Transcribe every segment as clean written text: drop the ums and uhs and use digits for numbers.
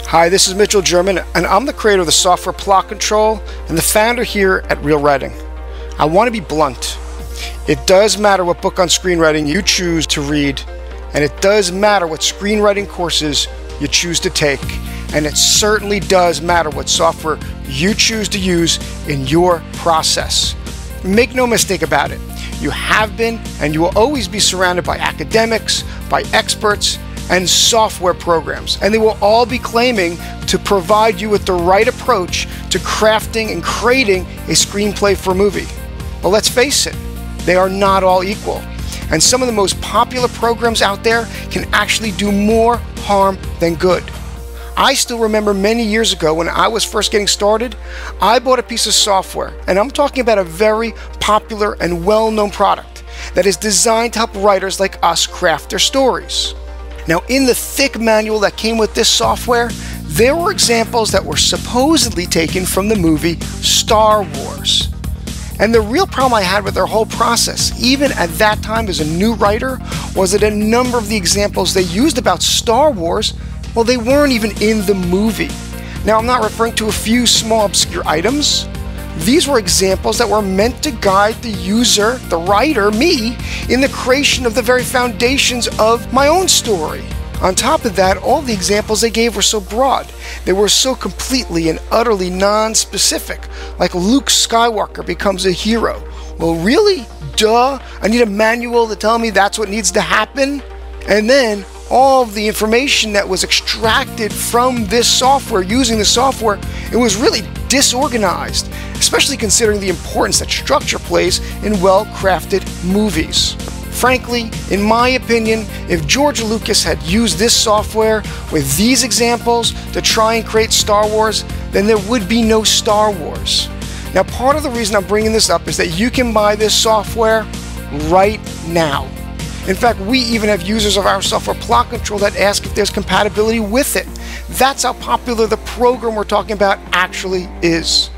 Hi, this is Mitchell German, and I'm the creator of the software Plot Control and the founder here at Reelwriting. I want to be blunt. It does matter what book on screenwriting you choose to read, and it does matter what screenwriting courses you choose to take, and it certainly does matter what software you choose to use in your process. Make no mistake about it. You have been and you will always be surrounded by academics, by experts, and software programs, and they will all be claiming to provide you with the right approach to crafting and creating a screenplay for a movie. But let's face it, they are not all equal. And some of the most popular programs out there can actually do more harm than good. I still remember many years ago when I was first getting started, I bought a piece of software, and I'm talking about a very popular and well-known product that is designed to help writers like us craft their stories. Now, in the thick manual that came with this software, there were examples that were supposedly taken from the movie Star Wars. And the real problem I had with their whole process, even at that time as a new writer, was that a number of the examples they used about Star Wars, well, they weren't even in the movie. Now, I'm not referring to a few small obscure items. These were examples that were meant to guide the user, the writer, me, in the creation of the very foundations of my own story. On top of that, all the examples they gave were so broad. They were so completely and utterly non-specific, like Luke Skywalker becomes a hero. Well, really? Duh? I need a manual to tell me that's what needs to happen? And then, all of the information that was extracted from this software, using the software, it was really disorganized, especially considering the importance that structure plays in well-crafted movies. Frankly, in my opinion, if George Lucas had used this software with these examples to try and create Star Wars, then there would be no Star Wars. Now, part of the reason I'm bringing this up is that you can buy this software right now. In fact, we even have users of our software Plot Control that ask if there's compatibility with it. That's how popular the program we're talking about actually is.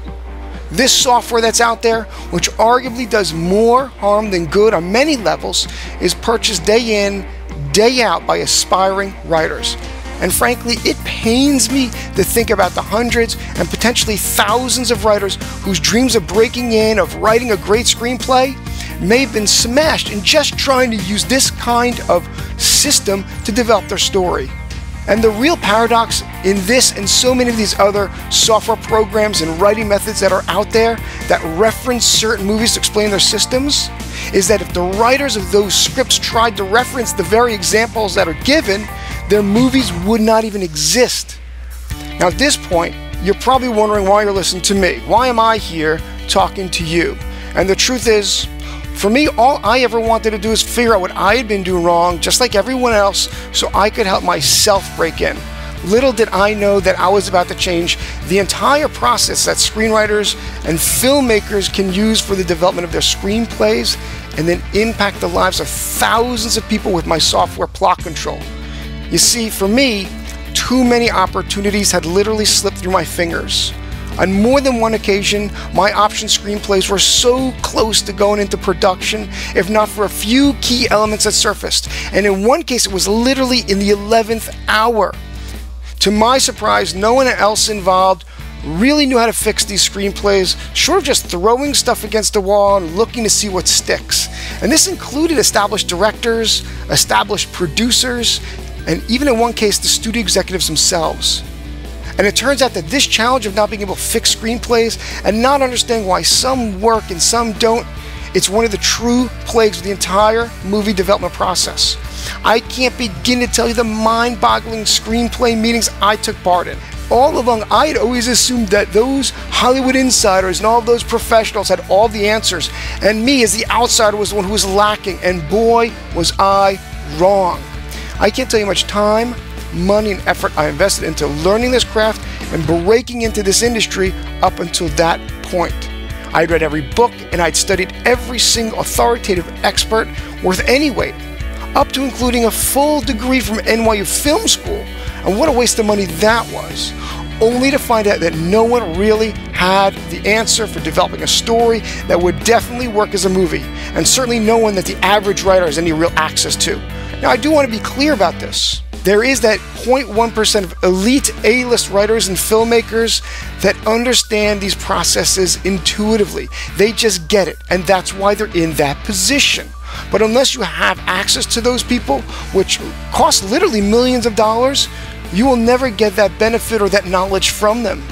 This software that's out there, which arguably does more harm than good on many levels, is purchased day in, day out by aspiring writers. And frankly, it pains me to think about the hundreds and potentially thousands of writers whose dreams of breaking in, of writing a great screenplay, may have been smashed in just trying to use this kind of system to develop their story. And the real paradox in this and so many of these other software programs and writing methods that are out there that reference certain movies to explain their systems is that if the writers of those scripts tried to reference the very examples that are given, their movies would not even exist. Now, at this point, you're probably wondering why you're listening to me. Why am I here talking to you? And the truth is, for me, all I ever wanted to do is figure out what I had been doing wrong, just like everyone else, so I could help myself break in. Little did I know that I was about to change the entire process that screenwriters and filmmakers can use for the development of their screenplays, and then impact the lives of thousands of people with my software Plot Control. You see, for me, too many opportunities had literally slipped through my fingers. On more than one occasion, my option screenplays were so close to going into production, if not for a few key elements that surfaced. And in one case, it was literally in the 11th hour. To my surprise, no one else involved really knew how to fix these screenplays, short of just throwing stuff against the wall and looking to see what sticks. And this included established directors, established producers, and even in one case, the studio executives themselves. And it turns out that this challenge of not being able to fix screenplays and not understanding why some work and some don't, it's one of the true plagues of the entire movie development process. I can't begin to tell you the mind-boggling screenplay meetings I took part in. All along, I had always assumed that those Hollywood insiders and all those professionals had all the answers, and me as the outsider was the one who was lacking, and boy, was I wrong. I can't tell you how much time, money, and effort I invested into learning this craft and breaking into this industry up until that point. I'd read every book and I'd studied every single authoritative expert worth any weight, up to including a full degree from NYU Film School, and what a waste of money that was, only to find out that no one really had the answer for developing a story that would definitely work as a movie, and certainly no one that the average writer has any real access to. Now, I do want to be clear about this. There is that 0.1% of elite A-list writers and filmmakers that understand these processes intuitively. They just get it, and that's why they're in that position. But unless you have access to those people, which cost literally millions of dollars, you will never get that benefit or that knowledge from them.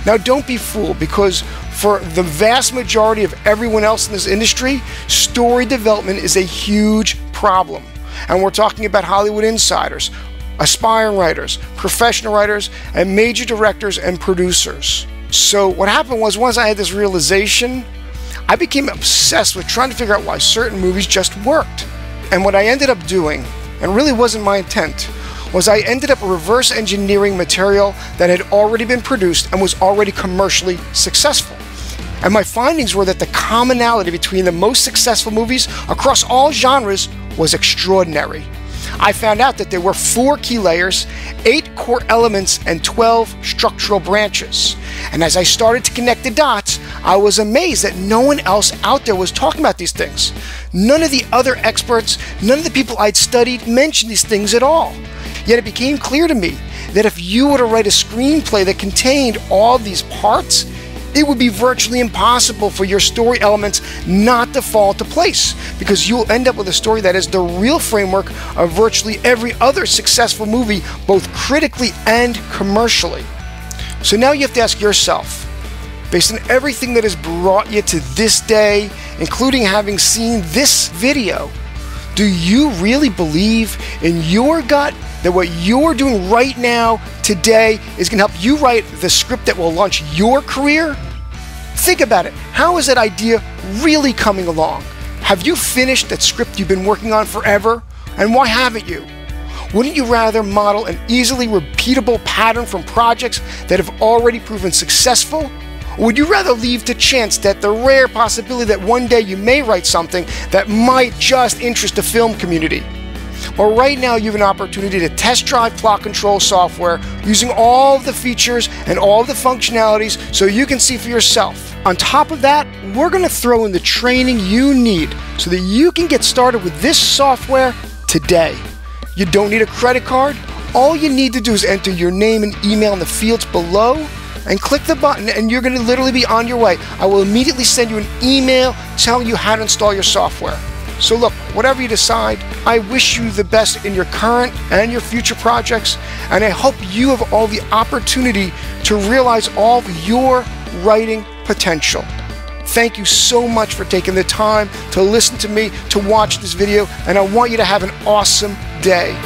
Now, don't be fooled, because for the vast majority of everyone else in this industry, story development is a huge problem. And we're talking about Hollywood insiders, aspiring writers, professional writers, and major directors and producers. So what happened was, once I had this realization, I became obsessed with trying to figure out why certain movies just worked. And what I ended up doing, and really wasn't my intent, was I ended up reverse engineering material that had already been produced and was already commercially successful. And my findings were that the commonality between the most successful movies across all genres was extraordinary. I found out that there were 4 key layers, 8 core elements, and 12 structural branches. And as I started to connect the dots, I was amazed that no one else out there was talking about these things. None of the other experts, none of the people I'd studied mentioned these things at all. Yet it became clear to me that if you were to write a screenplay that contained all these parts, it would be virtually impossible for your story elements not to fall into place, because you'll end up with a story that is the real framework of virtually every other successful movie, both critically and commercially. So now you have to ask yourself, based on everything that has brought you to this day, including having seen this video, do you really believe in your gut that what you're doing right now, today, is going to help you write the script that will launch your career? Think about it. How is that idea really coming along? Have you finished that script you've been working on forever? And why haven't you? Wouldn't you rather model an easily repeatable pattern from projects that have already proven successful? Or would you rather leave to chance that the rare possibility that one day you may write something that might just interest the film community? Well, right now you have an opportunity to test drive plot control software using all of the features and all of the functionalities so you can see for yourself. On top of that, we're going to throw in the training you need so that you can get started with this software today. You don't need a credit card. All you need to do is enter your name and email in the fields below and click the button, and you're going to literally be on your way. I will immediately send you an email telling you how to install your software. So look, whatever you decide, I wish you the best in your current and your future projects, and I hope you have all the opportunity to realize all of your writing potential. Thank you so much for taking the time to listen to me, to watch this video, and I want you to have an awesome day.